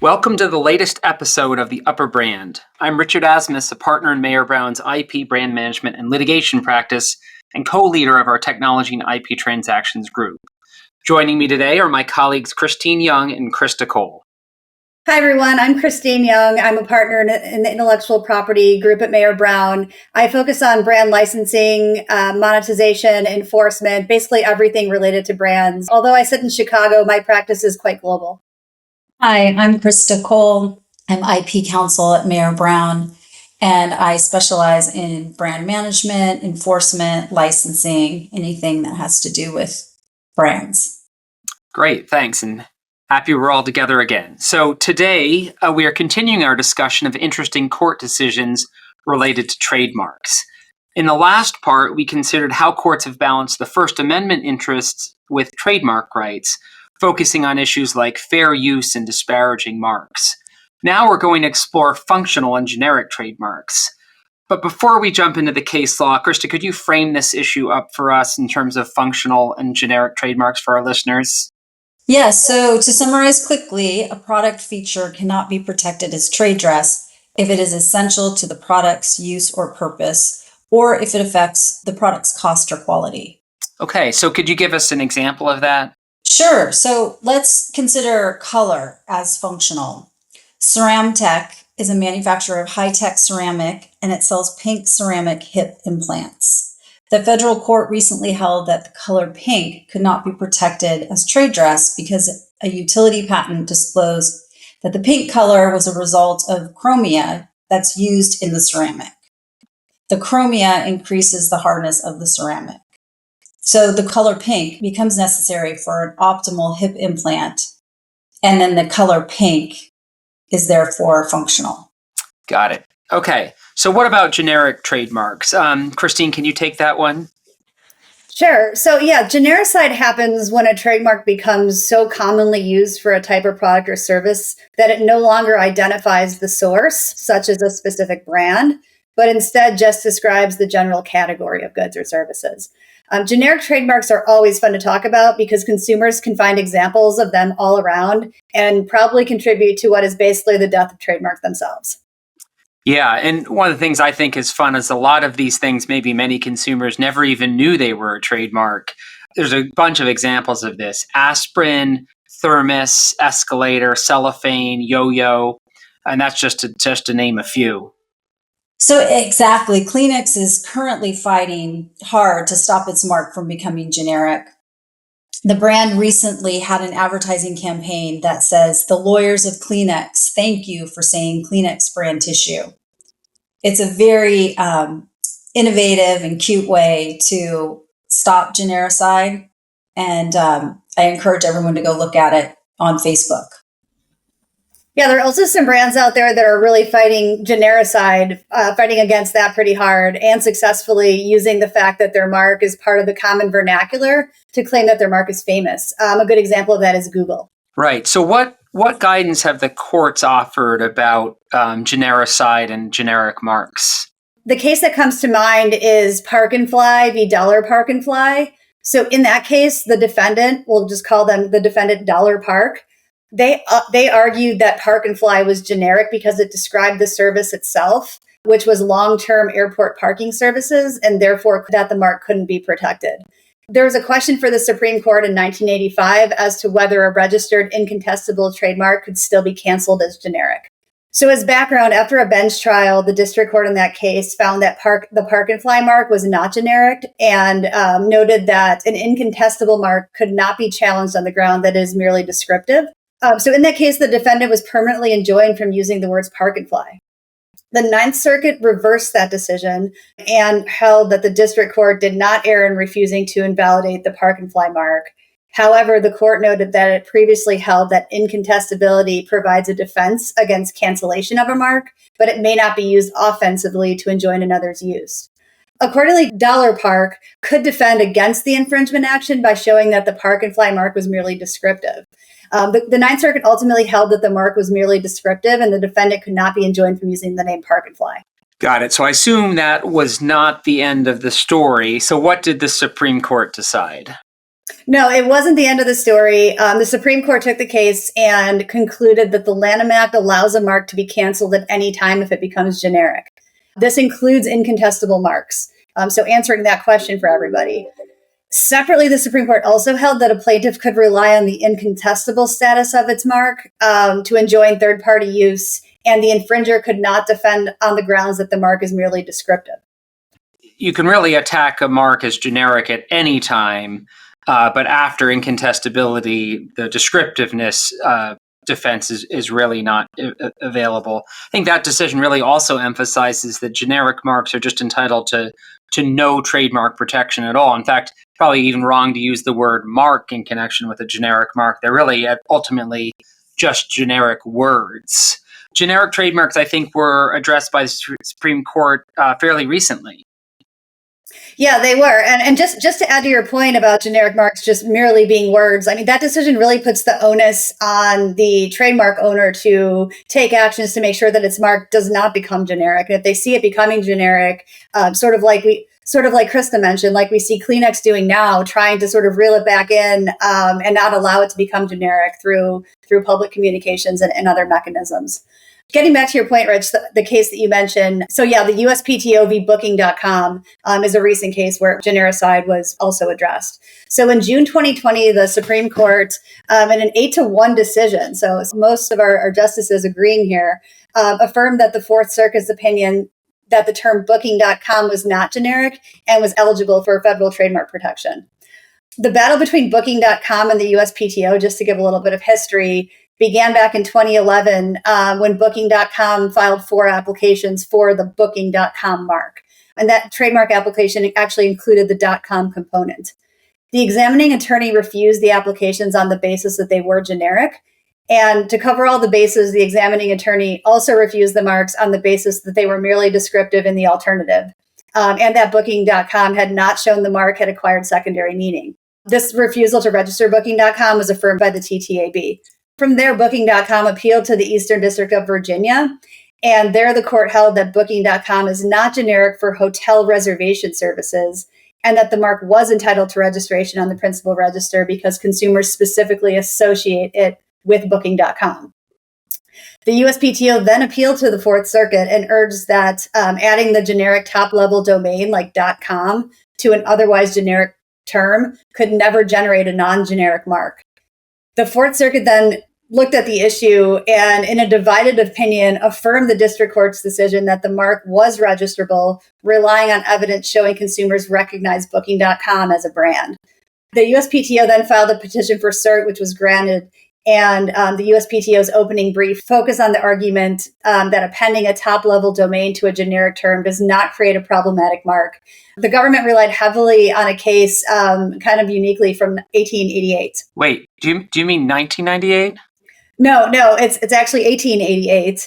Welcome to the latest episode of The Upper Brand. I'm Richard Assmus, a partner in Mayer Brown's IP brand management and litigation practice and co-leader of our technology and IP transactions group. Joining me today are my colleagues Kristine Young and Christa Cole. Hi, everyone. I'm Kristine Young. I'm a partner in the intellectual property group at Mayer Brown. I focus on brand licensing, monetization, enforcement, basically everything related to brands. Although I sit in Chicago, my practice is quite global. Hi, I'm Christa Cole. I'm IP counsel at Mayer Brown, and I specialize in brand management, enforcement, licensing, anything that has to do with brands. Great, thanks, and happy we're all together again. So today, we are continuing our discussion of interesting court decisions related to trademarks. In the last part, we considered how courts have balanced the First Amendment interests with trademark rights, focusing on issues like fair use and disparaging marks. Now we're going to explore functional and generic trademarks. But before we jump into the case law, Christa, could you frame this issue up for us in terms of functional and generic trademarks for our listeners? Yes, so to summarize quickly, a product feature cannot be protected as trade dress if it is essential to the product's use or purpose, or if it affects the product's cost or quality. Okay, so could you give us an example of that? Sure. So let's consider color as functional. Ceramtech is a manufacturer of high-tech ceramic, and it sells pink ceramic hip implants. The federal court recently held that the color pink could not be protected as trade dress because a utility patent disclosed that the pink color was a result of chromia that's used in the ceramic. The chromia increases the hardness of the ceramic. So the color pink becomes necessary for an optimal hip implant, and then the color pink is therefore functional. Got it. Okay, so what about generic trademarks? Kristine, can you take that one? Sure. So genericide happens when a trademark becomes so commonly used for a type of product or service that it no longer identifies the source, such as a specific brand, but instead just describes the general category of goods or services. Generic trademarks are always fun to talk about because consumers can find examples of them all around and probably contribute to what is basically the death of trademarks themselves. Yeah, and one of the things I think is fun is a lot of these things, maybe many consumers never even knew they were a trademark. There's a bunch of examples of this: aspirin, thermos, escalator, cellophane, yo-yo, and that's just to name a few. So exactly, Kleenex is currently fighting hard to stop its mark from becoming generic. The brand recently had an advertising campaign that says, "The lawyers of Kleenex, thank you for saying Kleenex brand tissue." It's a very innovative and cute way to stop genericide, and I encourage everyone to go look at it on Facebook. Yeah, there are also some brands out there that are really fighting genericide, fighting against that pretty hard and successfully using the fact that their mark is part of the common vernacular to claim that their mark is famous. A good example of that is Google. Right. So what guidance have the courts offered about genericide and generic marks? The case that comes to mind is Park and Fly v. Dollar Park and Fly. So in that case, the defendant, we'll just call them the defendant Dollar Park, They argued that Park and Fly was generic because it described the service itself, which was long-term airport parking services, and therefore that the mark couldn't be protected. There was a question for the Supreme Court in 1985 as to whether a registered incontestable trademark could still be canceled as generic. So as background, after a bench trial, the district court in that case found that the Park and Fly mark was not generic and noted that an incontestable mark could not be challenged on the ground that it is merely descriptive. So in that case, the defendant was permanently enjoined from using the words Park and Fly. The Ninth Circuit reversed that decision and held that the district court did not err in refusing to invalidate the Park and Fly mark. However, the court noted that it previously held that incontestability provides a defense against cancellation of a mark, but it may not be used offensively to enjoin another's use. Accordingly, Dollar Park could defend against the infringement action by showing that the Park and Fly mark was merely descriptive. The Ninth Circuit ultimately held that the mark was merely descriptive and the defendant could not be enjoined from using the name Park and Fly. Got it. So I assume that was not the end of the story. So what did the Supreme Court decide? No, it wasn't the end of the story. The Supreme Court took the case and concluded that the Lanham Act allows a mark to be canceled at any time if it becomes generic. This includes incontestable marks. So answering that question for everybody. Separately, the Supreme Court also held that a plaintiff could rely on the incontestable status of its mark to enjoin third-party use, and the infringer could not defend on the grounds that the mark is merely descriptive. You can really attack a mark as generic at any time, but after incontestability, the descriptiveness defense is really not available. I think that decision really also emphasizes that generic marks are just entitled to no trademark protection at all. In fact, probably even wrong to use the word mark in connection with a generic mark. They're really ultimately just generic words. Generic trademarks, I think, were addressed by the Supreme Court fairly recently. Yeah, they were. And just to add to your point about generic marks just merely being words, I mean, that decision really puts the onus on the trademark owner to take actions to make sure that its mark does not become generic. And if they see it becoming generic, sort of like Christa mentioned, like we see Kleenex doing now, trying to sort of reel it back in and not allow it to become generic through public communications and other mechanisms. Getting back to your point, Rich, the case that you mentioned. So yeah, the USPTO v. Booking.com is a recent case where genericide was also addressed. So in June 2020, the Supreme Court, in an 8-1 decision, so most of our justices agreeing here, affirmed that the Fourth Circuit's opinion that the term Booking.com was not generic and was eligible for federal trademark protection. The battle between Booking.com and the USPTO, just to give a little bit of history, began back in 2011 when Booking.com filed 4 applications for the Booking.com mark. And that trademark application actually included the .com component. The examining attorney refused the applications on the basis that they were generic. And to cover all the bases, the examining attorney also refused the marks on the basis that they were merely descriptive in the alternative, and that Booking.com had not shown the mark had acquired secondary meaning. This refusal to register Booking.com was affirmed by the TTAB. From there, Booking.com appealed to the Eastern District of Virginia, and there the court held that Booking.com is not generic for hotel reservation services, and that the mark was entitled to registration on the principal register because consumers specifically associate it with Booking.com. The USPTO then appealed to the Fourth Circuit and urged that adding the generic top-level domain like .com to an otherwise generic term could never generate a non-generic mark. The Fourth Circuit then looked at the issue and, in a divided opinion, affirmed the district court's decision that the mark was registrable, relying on evidence showing consumers recognize Booking.com as a brand. The USPTO then filed a petition for cert, which was granted, and the USPTO's opening brief focused on the argument that appending a top-level domain to a generic term does not create a problematic mark. The government relied heavily on a case kind of uniquely from 1888. Wait, do you mean 1998? No, it's actually 1888.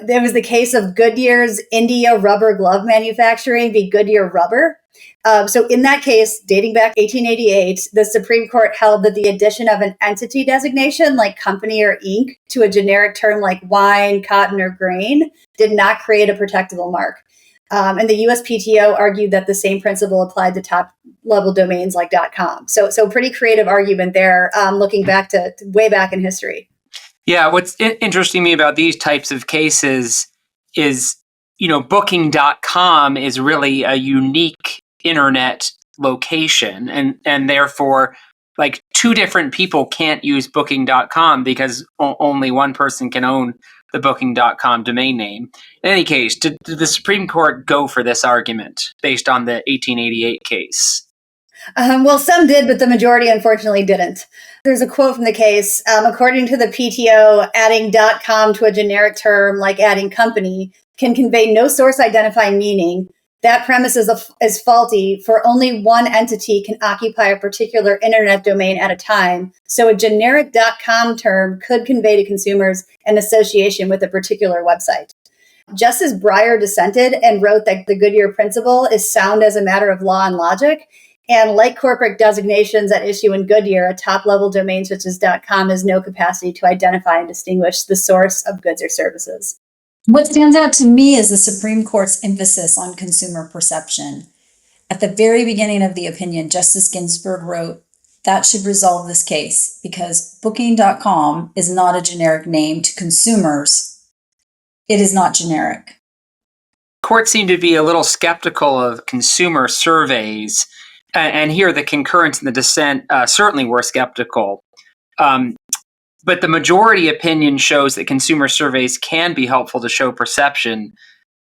There was the case of Goodyear's India rubber glove manufacturing v. Goodyear Rubber. So in that case, dating back 1888, the Supreme Court held that the addition of an entity designation like company or Inc. to a generic term like wine, cotton, or grain did not create a protectable mark. And the USPTO argued that the same principle applied to top-level domains like .com. So pretty creative argument there, looking back to way back in history. Yeah, what's interesting to me about these types of cases is, Booking.com is really a unique internet location, and therefore, like, 2 different people can't use Booking.com because only one person can own the Booking.com domain name. In any case, did the Supreme Court go for this argument based on the 1888 case? Well, some did, but the majority unfortunately didn't. There's a quote from the case. According to the PTO, adding .com to a generic term like adding company can convey no source identifying meaning. That premise is faulty, for only one entity can occupy a particular internet domain at a time. So a generic .com term could convey to consumers an association with a particular website. Justice Breyer dissented and wrote that the Goodyear principle is sound as a matter of law and logic. And like corporate designations at issue in Goodyear, a top-level domain such as .com has no capacity to identify and distinguish the source of goods or services. What stands out to me is the Supreme Court's emphasis on consumer perception. At the very beginning of the opinion, Justice Ginsburg wrote That should resolve this case because booking.com is not a generic name to consumers. It is not generic. Courts seem to be a little skeptical of consumer surveys, and here the concurrence and the dissent certainly were skeptical. But the majority opinion shows that consumer surveys can be helpful to show perception,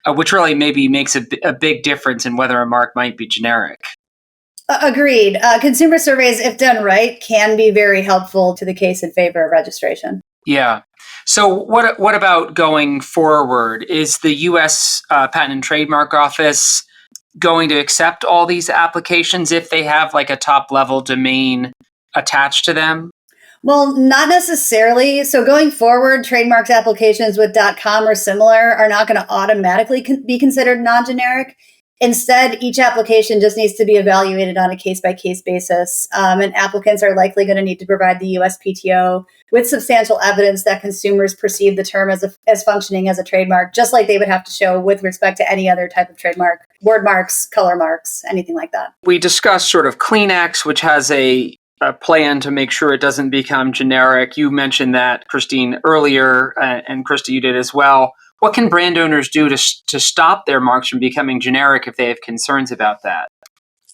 which really maybe makes a big difference in whether a mark might be generic. Agreed. Consumer surveys, if done right, can be very helpful to the case in favor of registration. Yeah. So what about going forward? Is the U.S. Patent and Trademark Office going to accept all these applications if they have like a top-level domain attached to them? Well, not necessarily. So going forward, trademarks applications with .com or similar are not going to automatically be considered non-generic. Instead, each application just needs to be evaluated on a case-by-case basis, and applicants are likely going to need to provide the USPTO with substantial evidence that consumers perceive the term as functioning as a trademark, just like they would have to show with respect to any other type of trademark, word marks, color marks, anything like that. We discussed sort of Kleenex, which has a plan to make sure it doesn't become generic. You mentioned that, Kristine, earlier, and Christa, you did as well. What can brand owners do to stop their marks from becoming generic if they have concerns about that?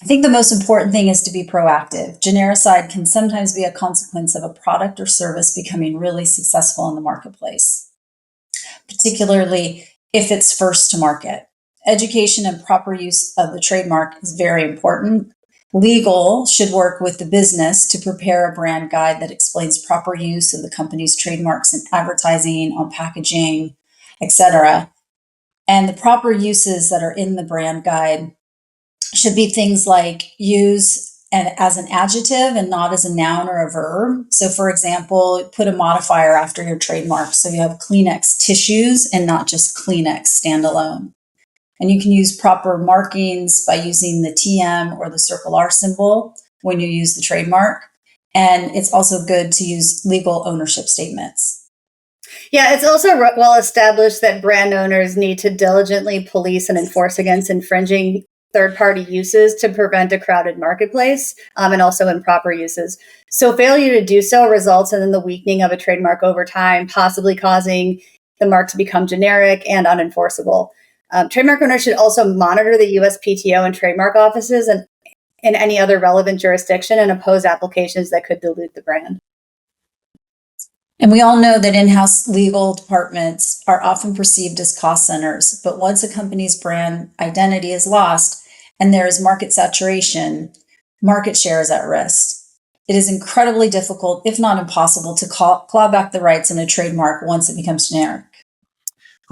I think the most important thing is to be proactive. Genericide can sometimes be a consequence of a product or service becoming really successful in the marketplace, particularly if it's first to market. Education and proper use of the trademark is very important. Legal should work with the business to prepare a brand guide that explains proper use of the company's trademarks in advertising, on packaging, etc. And the proper uses that are in the brand guide should be things like use as an adjective and not as a noun or a verb. So for example, put a modifier after your trademark. So you have Kleenex tissues and not just Kleenex standalone. And you can use proper markings by using the TM or the circle R symbol when you use the trademark. And it's also good to use legal ownership statements. Yeah, it's also well established that brand owners need to diligently police and enforce against infringing third-party uses to prevent a crowded marketplace, and also improper uses. So failure to do so results in the weakening of a trademark over time, possibly causing the mark to become generic and unenforceable. Trademark owners should also monitor the USPTO and trademark offices and in any other relevant jurisdiction and oppose applications that could dilute the brand. And we all know that in-house legal departments are often perceived as cost centers, but once a company's brand identity is lost and there is market saturation, market share is at risk. It is incredibly difficult, if not impossible, to claw back the rights in a trademark once it becomes generic.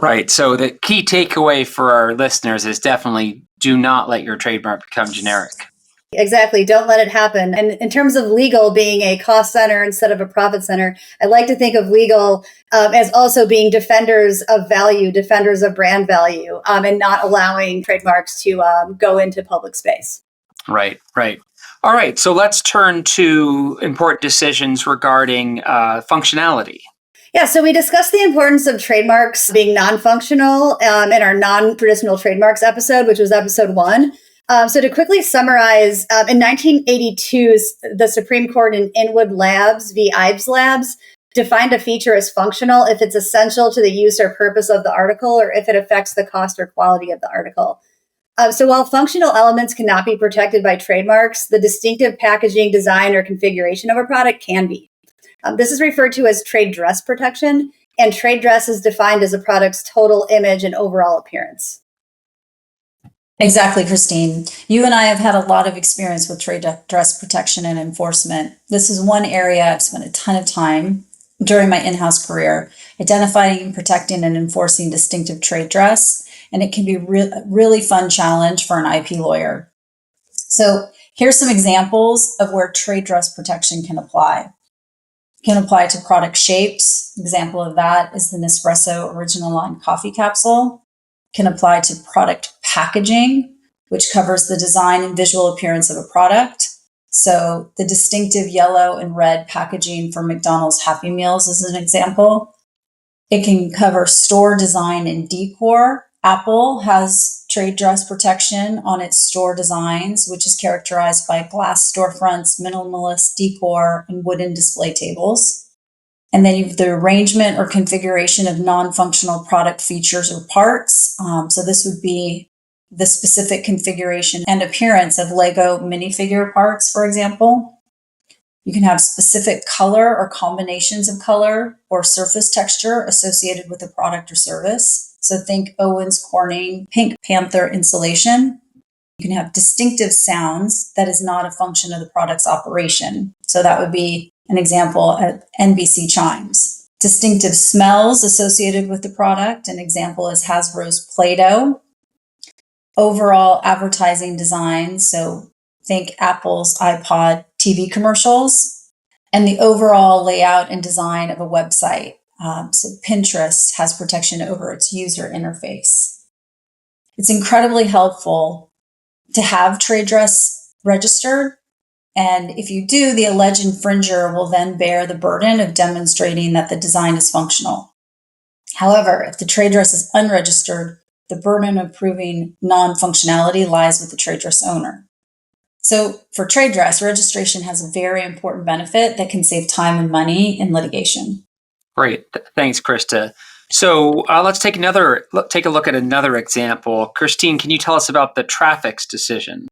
Right. So the key takeaway for our listeners is definitely do not let your trademark become generic. Exactly. Don't let it happen. And in terms of legal being a cost center instead of a profit center, I like to think of legal as also being defenders of value, defenders of brand value, and not allowing trademarks to go into public space. Right. All right. So let's turn to important decisions regarding functionality. Yeah, so we discussed the importance of trademarks being non-functional in our non-traditional trademarks episode, which was episode 1. So to quickly summarize, in 1982, the Supreme Court in Inwood Labs v. Ives Labs defined a feature as functional if it's essential to the use or purpose of the article or if it affects the cost or quality of the article. So while functional elements cannot be protected by trademarks, the distinctive packaging, design, or configuration of a product can be. This is referred to as trade dress protection, and trade dress is defined as a product's total image and overall appearance. Exactly, Kristine. You and I have had a lot of experience with trade dress protection and enforcement. This is one area I've spent a ton of time during my in-house career, identifying, protecting, and enforcing distinctive trade dress. And it can be a really fun challenge for an IP lawyer. So here's some examples of where trade dress protection can apply. It can apply to product shapes. Example of that is the Nespresso Original Line coffee capsule. It can apply to product packaging, which covers the design and visual appearance of a product. So the distinctive yellow and red packaging for McDonald's Happy Meals is an example. It can cover store design and decor, Apple has trade dress protection on its store designs, which is characterized by glass storefronts, minimalist decor, and wooden display tables. And then you have the arrangement or configuration of non-functional product features or parts. So this would be the specific configuration and appearance of Lego minifigure parts, for example. You can have specific color or combinations of color or surface texture associated with a product or service. So think Owens Corning Pink Panther insulation. You can have distinctive sounds that is not a function of the product's operation. So that would be an example at NBC chimes. Distinctive smells associated with the product. An example is Hasbro's Play-Doh. Overall advertising design. So think Apple's iPod TV commercials, and the overall layout and design of a website. So Pinterest has protection over its user interface. It's incredibly helpful to have trade dress registered. And if you do, the alleged infringer will then bear the burden of demonstrating that the design is functional. However, if the trade dress is unregistered, the burden of proving non-functionality lies with the trade dress owner. So for trade dress, registration has a very important benefit that can save time and money in litigation. Great. Thanks, Krista. So let's take a look at another example. Kristine, can you tell us about the Trademarks decision?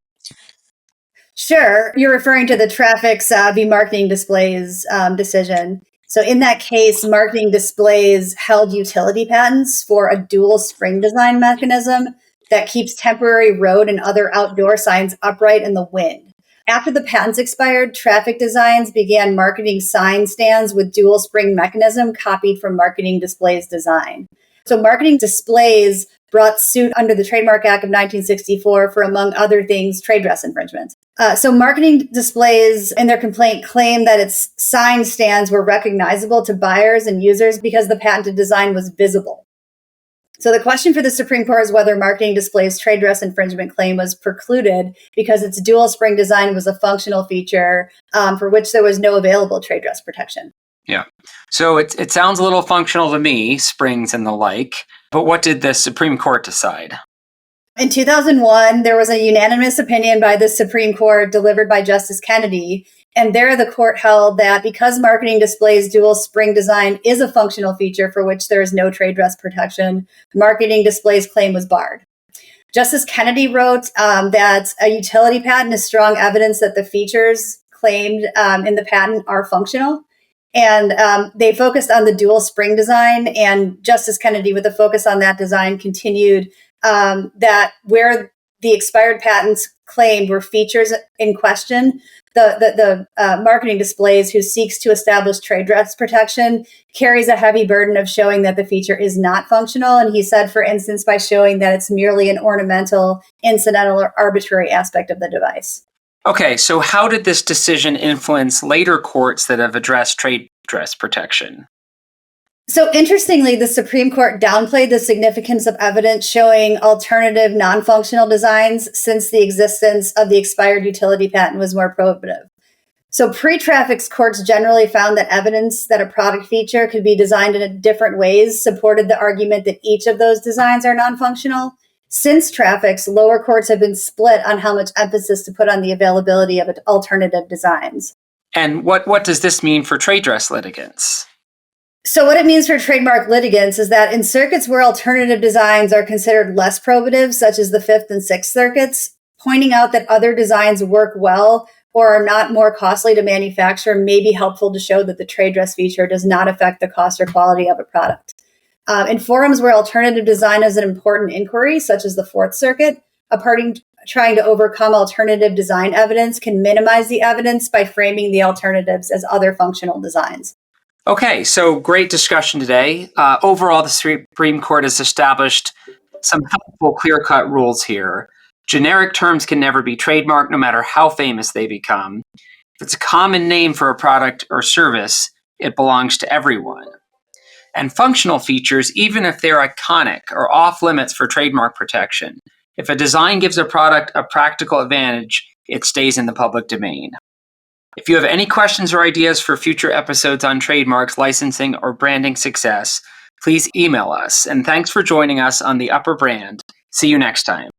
Sure. You're referring to the Trademarks v. Marketing Displays decision. So in that case, Marketing Displays held utility patents for a dual spring design mechanism that keeps temporary road and other outdoor signs upright in the wind. After the patents expired, Traffic Designs began marketing sign stands with dual spring mechanism copied from Marketing Displays design. So Marketing Displays brought suit under the Trademark Act of 1964 for, among other things, trade dress infringements. So Marketing Displays, in their complaint, claimed that its sign stands were recognizable to buyers and users because the patented design was visible. So the question for the Supreme Court is whether Marketing Displays' trade dress infringement claim was precluded because its dual spring design was a functional feature for which there was no available trade dress protection. Yeah. So it sounds a little functional to me, springs and the like, but what did the Supreme Court decide? In 2001, there was a unanimous opinion by the Supreme Court delivered by Justice Kennedy. And there the court held that because Marketing Displays' dual spring design is a functional feature for which there is no trade dress protection, Marketing Displays' claim was barred. Justice Kennedy wrote that a utility patent is strong evidence that the features claimed in the patent are functional. And they focused on the dual spring design, and Justice Kennedy, with a focus on that design, continued that where the expired patents claimed were features in question, the Marketing Displays, who seeks to establish trade dress protection, carries a heavy burden of showing that the feature is not functional. And he said, for instance, by showing that it's merely an ornamental, incidental, or arbitrary aspect of the device. Okay, so how did this decision influence later courts that have addressed trade dress protection? So interestingly, the Supreme Court downplayed the significance of evidence showing alternative non-functional designs since the existence of the expired utility patent was more prohibitive. So pre-Traffics courts generally found that evidence that a product feature could be designed in different ways supported the argument that each of those designs are non-functional. Since Traffics, lower courts have been split on how much emphasis to put on the availability of alternative designs. And what does this mean for trade dress litigants? So what it means for trademark litigants is that in circuits where alternative designs are considered less probative, such as the Fifth and Sixth Circuits, pointing out that other designs work well or are not more costly to manufacture may be helpful to show that the trade dress feature does not affect the cost or quality of a product. In forums where alternative design is an important inquiry, such as the Fourth Circuit, a party trying to overcome alternative design evidence can minimize the evidence by framing the alternatives as other functional designs. Okay, so great discussion today. Overall, the Supreme Court has established some helpful clear-cut rules here. Generic terms can never be trademarked, no matter how famous they become. If it's a common name for a product or service, it belongs to everyone. And functional features, even if they're iconic, are off limits for trademark protection. If a design gives a product a practical advantage, it stays in the public domain. If you have any questions or ideas for future episodes on trademarks, licensing, or branding success, please email us. And thanks for joining us on The Upper Brand. See you next time.